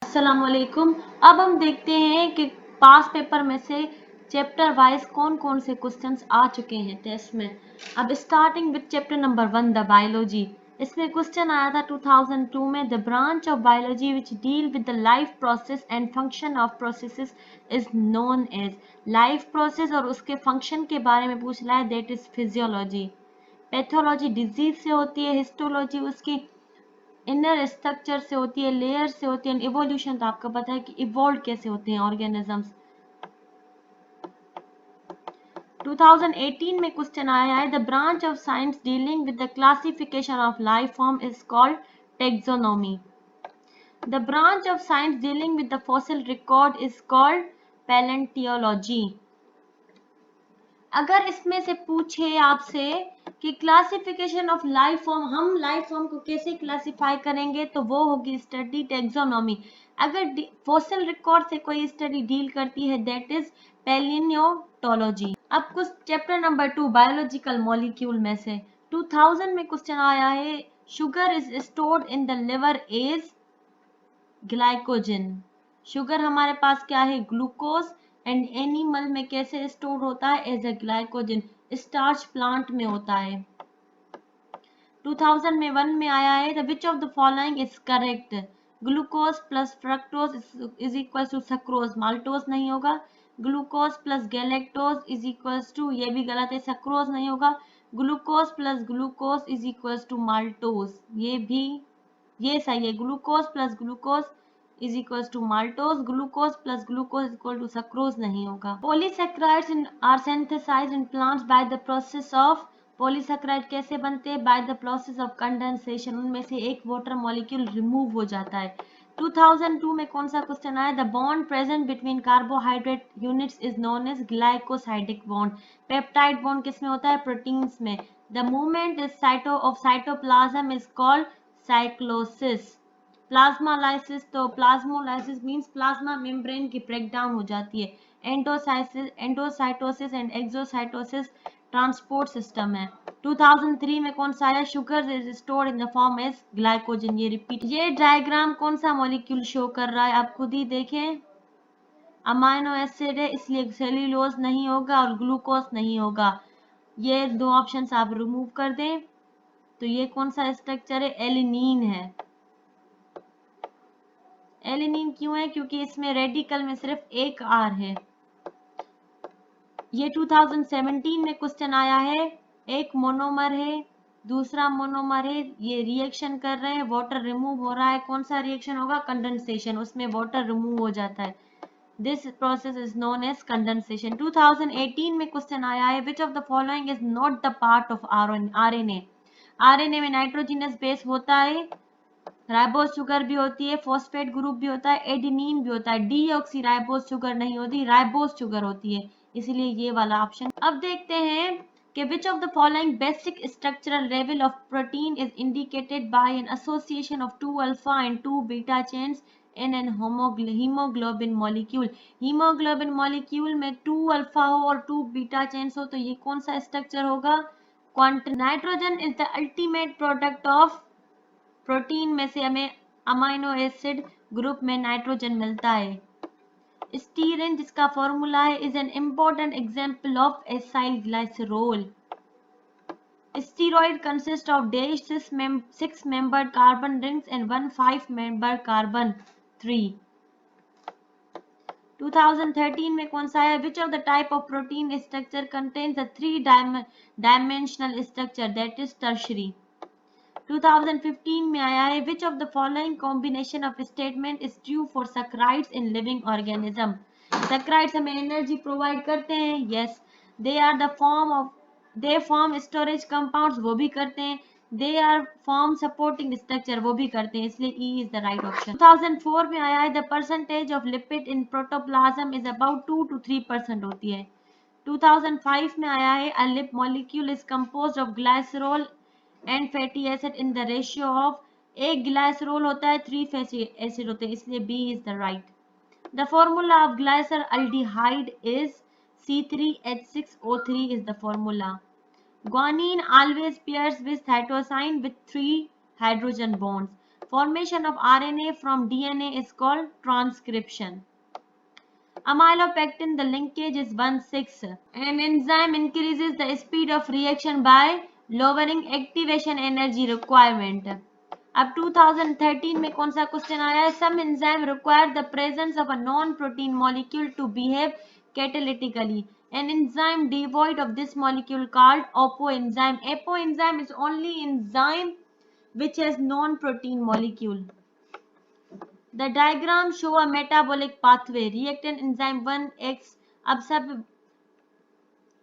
अस्सलाम वालेकुम। अब हम देखते हैं कि पास पेपर में से चैप्टर वाइज कौन कौन से क्वेश्चंस आ चुके हैं टेस्ट में। अब starting with chapter number 1 the biology. इसमें क्वेश्चन आया था 2002 में, the branch of biology which deal with the life process and function of processes is known as. Life process और उसके फंक्शन के बारे में पूछ रहा है, that is physiology. Pathology disease से होती है, हिस्टोलॉजी उसकी इनर स्ट्रक्चर से होती है, लेयर से होती है, इवोल्यूशन तो आपको पता है कि इवॉल्व कैसे होते हैं ऑर्गेनिजम्स। 2018 में क्वेश्चन आया है, the branch of science dealing with the classification of life form is called taxonomy. The branch of science dealing with the fossil record is called palaeontology. अगर इसमें से पूछे आपसे कि क्लासिफिकेशन ऑफ लाइफ फॉर्म, हम life form को कैसे classify करेंगे, तो वो होगी स्टडी टेक्सोनॉमी। अगर फॉसिल रिकॉर्ड से कोई स्टडी डील करती है, दैट इज पैलियोटोलॉजी। अब कुछ चैप्टर नंबर 2 बायोलॉजिकल मॉलिक्यूल में से 2000 में क्वेश्चन आया है, sugar is stored in the liver as glycogen. Sugar हमारे पास क्या है, ग्लूकोज, एंड एनिमल में कैसे स्टोर होता है, as a glycogen. Starch plant में होता है। 2001 में आया है, the which of the following is correct. Glucose plus fructose is equal to sucrose, maltose नहीं होगा। Glucose plus galactose is equal to, ये भी गलत है, सक्रोज नहीं होगा। Glucose plus glucose is equal to maltose, ये सही है। Glucose plus glucose is equal to maltose, glucose plus glucose equal to sucrose नहीं होगा। Polysaccharides are synthesised in plants by the process of, polysaccharide कैसे बनते हैं, by the process of condensation, उनमें से एक वाटर मॉलिक्यूल रिमूव हो जाता है। 2002 में कौन सा क्वेश्चन आया, the bond present between carbohydrate units is known as glycosidic bond. Peptide bond किसमें होता है, प्रोटीन्स में। The movement is cytoplasm is called cyclosis. Plasmolysis, तो प्लाज्मोलाइसिस मींस प्लाज्मा मेम्ब्रेन की ब्रेकडाउन हो जाती है। Endocytosis and exocytosis transport system है। 2003 में कौन सा आया, sugar is stored in the form as glycogen. ये रिपीट, ये डायग्राम कौन सा मॉलिक्यूल शो कर रहा है, आप खुद ही देखें। अमाइनो एसिड है, इसलिए सेल्यूलोज नहीं होगा और ग्लूकोज नहीं होगा। ये दो ऑप्शंस आप रिमूव कर दें, तो ये कौन सा स्ट्रक्चर है, एलिनीन है। एलिनीन क्यों है, क्योंकि इसमें रेडिकल में सिर्फ एक आर है। ये 2017 में क्वेश्चन आया है, एक मोनोमर है, दूसरा मोनोमर है, ये रिएक्शन कर रहे हैं, वाटर रिमूव हो रहा है, कौन सा रिएक्शन होगा, कंडेंसेशन, उसमें वाटर रिमूव हो जाता है। This process is known as condensation. 2018 में क्वेश्चन आया है, which of the following is not the part of RNA. RNA में नाइट्रोजिनस बेस होता है, राइबोज शुगर भी होती है, फॉस्फेट ग्रुप भी होता है, एडेनिन भी होता है। डीऑक्सी राइबोज शुगर नहीं होती, राइबोज शुगर होती है, इसलिए ये वाला ऑप्शन। अब देखते हैं कि विच of the following basic structural level of protein is indicated by an association of 2 alpha and 2 beta chains in an haemoglobin molecule. Haemoglobin molecule में 2 अल्फा हो और 2 बीटा चेन्स हो, तो ये कौन सा स्ट्रक्चर होगा, quantum. Nitrogen is the ultimate product of protein में से हमें अमाइनो एसिड ग्रुप में नाइट्रोजन मिलता है। स्टीरिन जिसका फॉर्मूला है, is an important example of acyl glycerol. Steroid consist of dash 6 membered carbon rings and 1 5 membered carbon 3। 2013 में कौन सा है, which of the type of protein structure contains the 3 dimensional structure, that is tertiary. 2015 में आया है, which of the following combination of statement is true for saccharides in living organism. Saccharides हमें energy provide करते हैं, yes. They are the they form storage compounds, वो भी करते हैं। They are form supporting structure, वो भी करते हैं, इसलिए E is the right option. 2004 में आया है, the percentage of lipid in protoplasm is about 2 to 3% होती है। 2005 में आया है, a lip molecule is composed of glycerol and fatty acid in the ratio of, एक ग्लाइसरोल होता है 3 फैटी एसिड होते हैं, इसलिए B is the right. The formula of glyceraldehyde is C3H6O3 is the formula. Guanine always pairs with cytosine with 3 hydrogen bonds. Formation of RNA from DNA is called transcription. Amylopectin, the linkage is 1,6. An enzyme increases the speed of reaction by lowering activation energy requirement. अब 2013 में कौन सा question आया है? Some enzyme require the presence of a non-protein molecule to behave catalytically. An enzyme devoid of this molecule called apoenzyme. Apoenzyme is only enzyme which has non-protein molecule. The diagram show a metabolic pathway. Reactant enzyme 1X. अब सब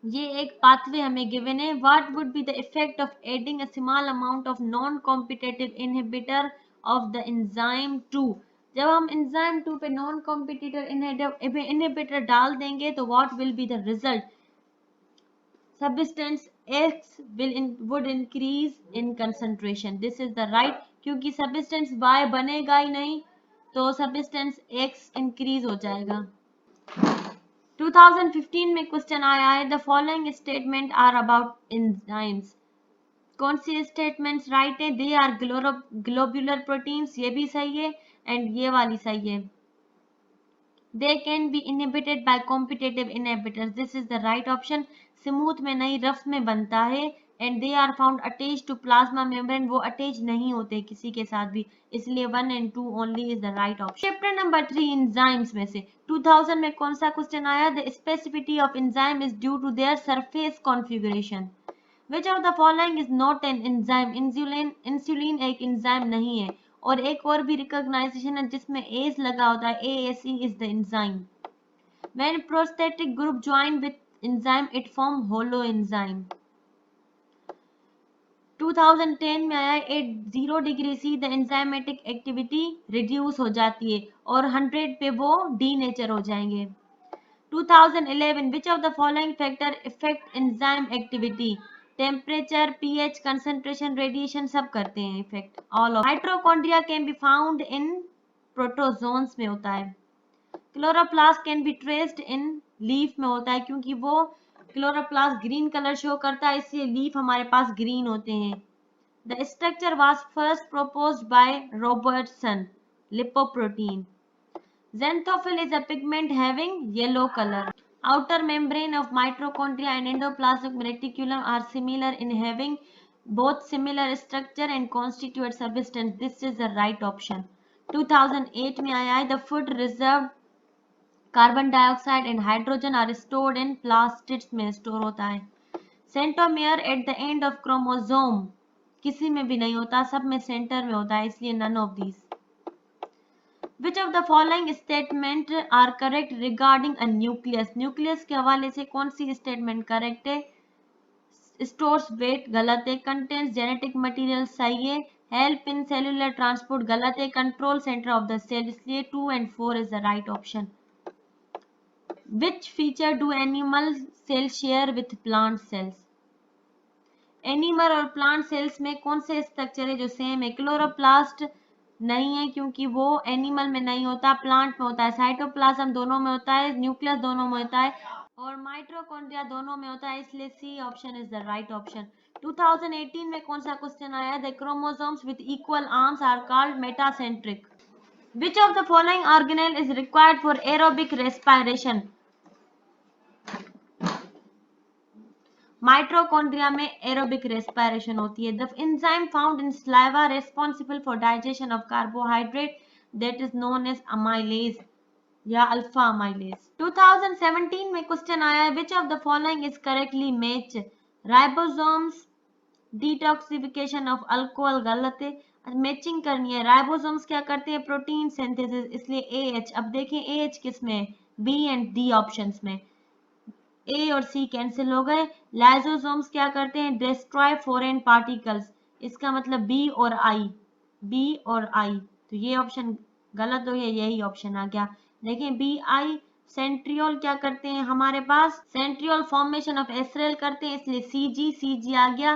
ये एक pathway हमें given है. What would be the effect of adding a small amount of non-competitive inhibitor of the enzyme 2? जब हम enzyme 2 पे non-competitive inhibitor डाल देंगे तो what will be the result? Substance X would increase in concentration. This is the right, क्योंकि substance Y बनेगा ही नहीं तो substance X increase हो जाएगा. 2015 में क्वेश्चन आया है the following statement are about enzymes. कौन सी स्टेटमेंट्स राइट है? दे आर ग्लोब्यूलर प्रोटीन्स, ये भी सही है, एंड ये वाली सही है. They can be inhibited by competitive inhibitors, this is the right option. Smooth में नहीं, रफ में बनता है. And they are found attach to plasma membrane, वो अटैच नहीं होते किसी के साथ भी, इसलिए 1 and 2 only is the right option. Chapter number 3 enzymes में से 2000 में कौन सा क्वेश्चन आया? The specificity of enzyme is due to their surface configuration. Which of the following is not an enzyme? Insulin एक एंजाइम नहीं है. और एक और भी रिकॉग्नाइजेशन है जिसमें एस लगा होता है, ASE is the enzyme. When prosthetic group join with enzyme it form holo enzyme. 2010 में आया 0 degree see the enzymatic activity reduce हो जाती है और 100 पे वो डीनेचर हो जाएंगे. 2011 विच of the following factor effect enzyme activity? Temperature, pH, concentration, radiation सब करते हैं effect. All of. Mitochondria can be found in protozoans में होता है. Chloroplast can be traced in leaf में होता है, क्योंकि वो क्लोरोप्लास्ट ग्रीन कलर शो करता है, इसलिए लीफ हमारे पास ग्रीन होते हैं. The structure was first proposed by Robertson. Lipoprotein. Xanthophyll is a pigment having yellow color. Outer membrane of mitochondria and endoplasmic reticulum are similar in having both similar structure and constitute substance. This is the right option. 2008 में आया है the food reserved carbon dioxide and hydrogen are stored in plastids में store होता है. Centromere at the end of chromosome किसी में भी नहीं होता, सब में सेंटर में होता है, इसलिए none of these. Which of the following statement are correct regarding a nucleus? Nucleus के हवाले से कौन सी स्टेटमेंट करेक्ट है? स्टोर्स वेट गलत है. कंटेन्स जेनेटिक मटेरियल सही है. हेल्प इन सेलुलर ट्रांसपोर्ट गलत है. Control centre of the cell, इसलिए 2 and 4 is the right option. Which feature do animal cells share with plant cells? Animal और plant cells में कौन से स्ट्रक्चर है जो सेम है? क्लोरोप्लास्ट नहीं है क्योंकि वो एनिमल में नहीं होता, प्लांट में होता है. साइटोप्लाज्म दोनों में होता है, न्यूक्लियस दोनों में होता है, और माइटोकॉन्ड्रिया दोनों में होता है, इसलिए C option is the right option. 2018 में कौन सा क्वेश्चन आया? The chromosomes with equal arms are called metacentric. Which of the following organelle is required for aerobic respiration? Mitochondria में एरोबिक रेस्पिरेशन होती है. The enzyme found in saliva responsible for digestion of carbohydrate that is known as amylase या alpha amylase. 2017 में question आया है which of the following is correctly match? Ribosomes detoxification of alcohol गलत है, matching करनी है. राइबोसोम्स क्या करते हैं? प्रोटीन सिंथेसिस, इसलिए AH. अब देखें AH किस में? B एंड D ऑप्शंस में. ए और सी कैंसिल हो गए. लाइसोसोम्स क्या करते हैं? डिस्ट्रॉय फॉरेन पार्टिकल्स, इसका मतलब बी और आई. तो ये ऑप्शन गलत हो गया, यही ऑप्शन आ गया. देखें BI. सेंट्रियोल क्या करते हैं हमारे पास? सेंट्रियोल फॉर्मेशन ऑफ एस्ट्रेल करते हैं, इसलिए CG आ गया.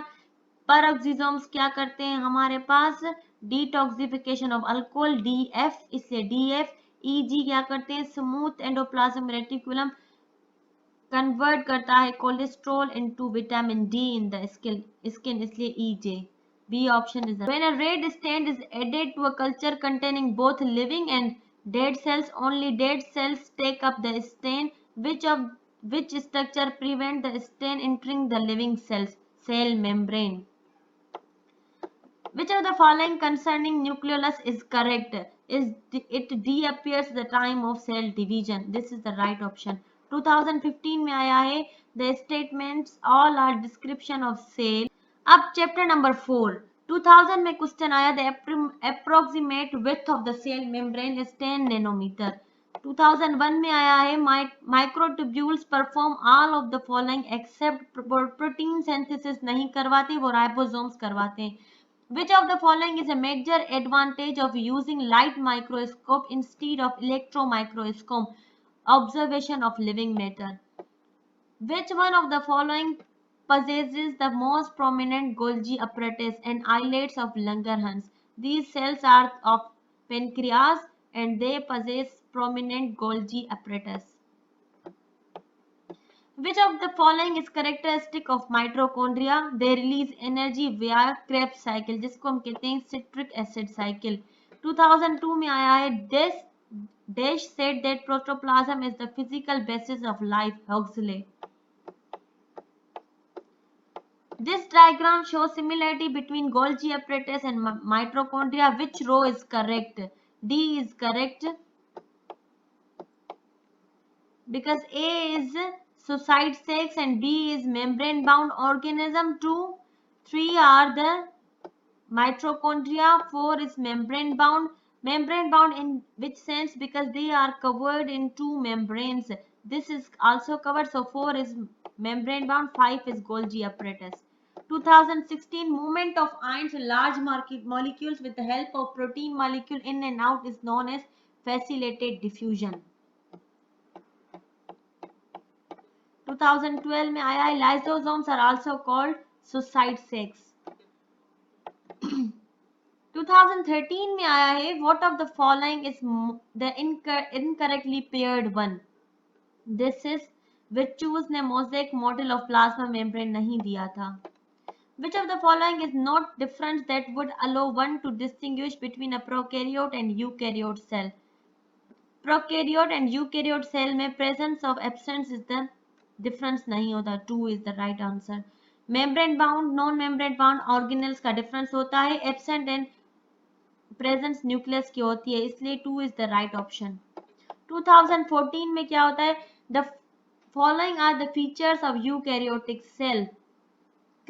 परऑक्सीसोम्स क्या करते हैं हमारे पास? डिटॉक्सिफिकेशन ऑफ अल्कोहल, DF, इसलिए DF. EG क्या करते हैं? स्मूथ एंडोप्लाज्मिक रेटिकुलम कन्वर्ट करता है cholesterol into vitamin D in the skin, इसलिए EJ. B option is the. When a red stain is added to a culture containing both living and dead cells, only dead cells take up the stain. Which structure prevent the stain entering the living cells? Cell membrane. Which of the following concerning nucleolus is correct? It disappears the time of cell division. This is the right option. 2015 में आया है. The statements all are description of cell. अब chapter number 4. 2000 में question आया. The approximate width of the cell membrane is 10 nanometer. 2001 में आया है. Microtubules perform all of the following except protein synthesis नहीं करवाते, वो राइबोसोम्स करवाते हैं. Which of the following is a major advantage of using light microscope instead of electron microscope? Observation of living matter. Which one of the following possesses the most prominent Golgi apparatus and islets of Langerhans? These cells are of pancreas and they possess prominent Golgi apparatus. Which of the following is characteristic of mitochondria? They release energy via Krebs cycle, जिसको हम कहते हैं citric acid cycle. 2002 में आया है. Dash said that protoplasm is the physical basis of life. Huxley. This diagram shows similarity between Golgi apparatus and mitochondria. Which row is correct? D is correct because A is suicide sex and B is membrane bound organism. 2, 3 are the mitochondria. 4 is membrane bound. Membrane bound in which sense? Because they are covered in two membranes. This is also covered, so 4 is membrane bound. 5 is Golgi apparatus. 2016 movement of ions in large molecules with the help of protein molecule in and out is known as facilitated diffusion. 2012 में आया है. Lysosomes are also called suicide sacs. 2013 में आया है. What of the following is the incorrectly paired one? This is Virchow ने mosaic model of plasma membrane नहीं दिया था. Which of the following is not difference that would allow one to distinguish between a prokaryote and eukaryote cell? Prokaryote and eukaryote cell में presence of absence is the difference नहीं होता. 2 is the right answer. Membrane bound, non membrane bound organelles का difference होता है. Absent and presence nucleus की होती है, इसलिए 2 is the right option. 2014 में क्या होता है? The following are the features of eukaryotic cell.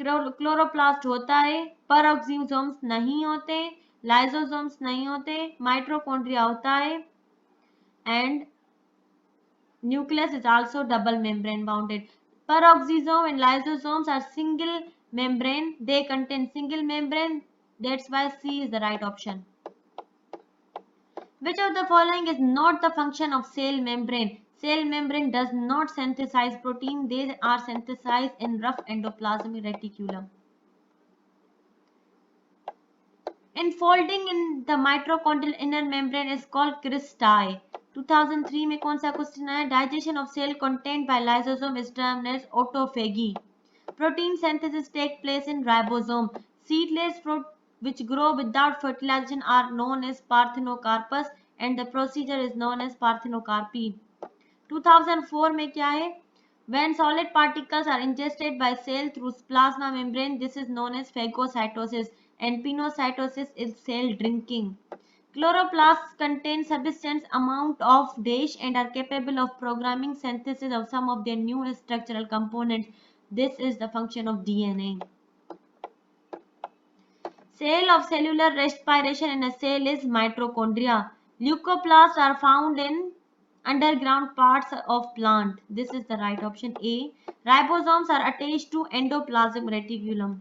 Chloroplast होता है, पेरोक्सिसोम्स नहीं होते, लाइसोसोम्स नहीं होते, माइटोकॉन्ड्रिया होता है, and nucleus is also double membrane bounded. Peroxisome and lysosomes are single membrane. They contain single membrane. That's why C is the right option. Which of the following is not the function of cell membrane? Cell membrane does not synthesize protein. They are synthesized in rough endoplasmic reticulum. Enfolding in the mitochondrial inner membrane is called cristae. 2003 में कौन सा question आया? Digestion of cell contained by lysosome is termed as autophagy. Protein synthesis takes place in ribosome. Seedless fruit which grow without fertilization are known as parthenocarpus and the procedure is known as parthenocarpy. 2004 में क्या है? When solid particles are ingested by cell through plasma membrane, this is known as phagocytosis and pinocytosis is cell drinking. Chloroplasts contain sufficient amount of dash and are capable of programming synthesis of some of their new structural components. This is the function of DNA. Cell of cellular respiration in a cell is mitochondria. Leucoplasts are found in underground parts of plant. This is the right option A. Ribosomes are attached to endoplasmic reticulum.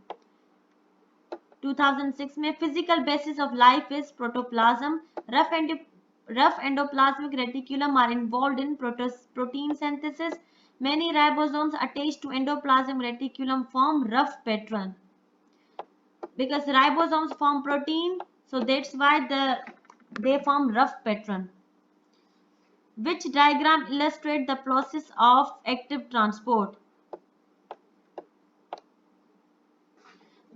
2006 में physical basis of life is protoplasm. Rough endoplasmic reticulum are involved in protein synthesis. Many ribosomes attached to endoplasmic reticulum form rough pattern. Because ribosomes form protein, so that's why they form rough pattern. Which diagram illustrates the process of active transport?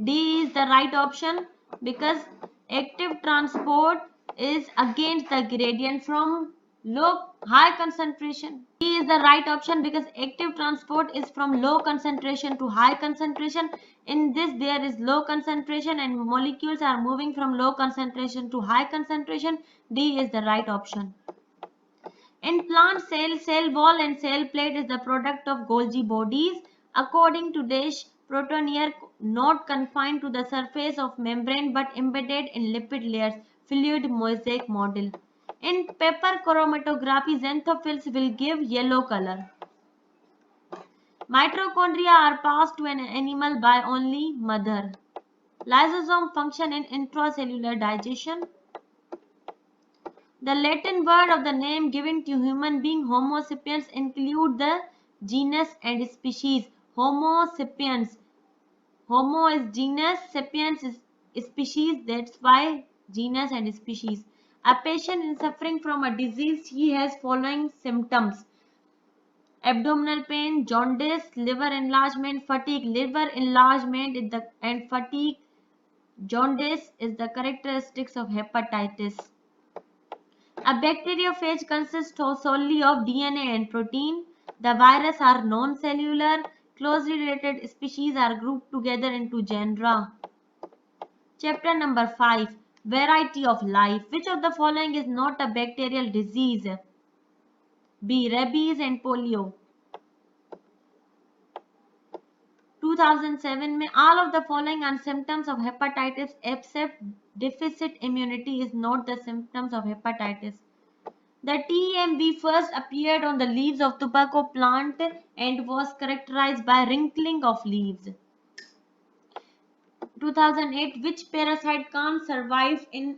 D is the right option because active transport is against the gradient from high concentration. D is the right option because active transport is from low concentration to high concentration. In this there is low concentration and molecules are moving from low concentration to high concentration. D is the right option. In plant cell wall and cell plate is the product of Golgi bodies. According to Dish, protoneer not confined to the surface of membrane but embedded in lipid layers, fluid mosaic model. In paper chromatography, xanthophylls will give yellow color. Mitochondria are passed to an animal by only mother. Lysosome function in intracellular digestion. The Latin word of the name given to human being Homo sapiens include the genus and species. Homo sapiens. Homo is genus, sapiens is species. That's why genus and species. A patient is suffering from a disease. He has following symptoms: abdominal pain, jaundice, liver enlargement, fatigue. Liver enlargement is and fatigue, jaundice is the characteristics of hepatitis. A bacteriophage consists solely of DNA and protein. The virus are non-cellular. Closely related species are grouped together into genera. Chapter number 5. Variety of life. Which of the following is not a bacterial disease? B. Rabies and polio. 2007 में all of the following are symptoms of hepatitis except deficit immunity is not the symptoms of hepatitis. The TMV first appeared on the leaves of tobacco plant and was characterized by wrinkling of leaves. 2008, which parasite can't survive in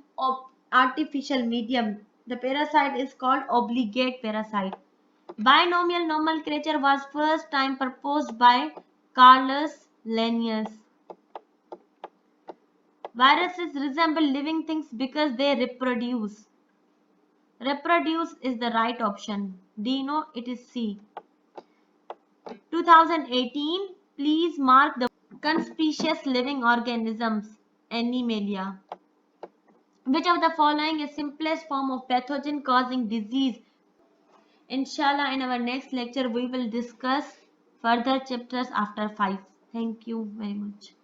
artificial medium? The parasite is called obligate parasite. Binomial nomenclature was first time proposed by Carlos Linnaeus. Viruses resemble living things because they reproduce. Reproduce is the right option. Do you know it is C? 2018, please mark the conspicuous living organisms. Animalia. Which of the following is simplest form of pathogen causing disease? Inshallah, in our next lecture, we will discuss further chapters after 5. Thank you very much.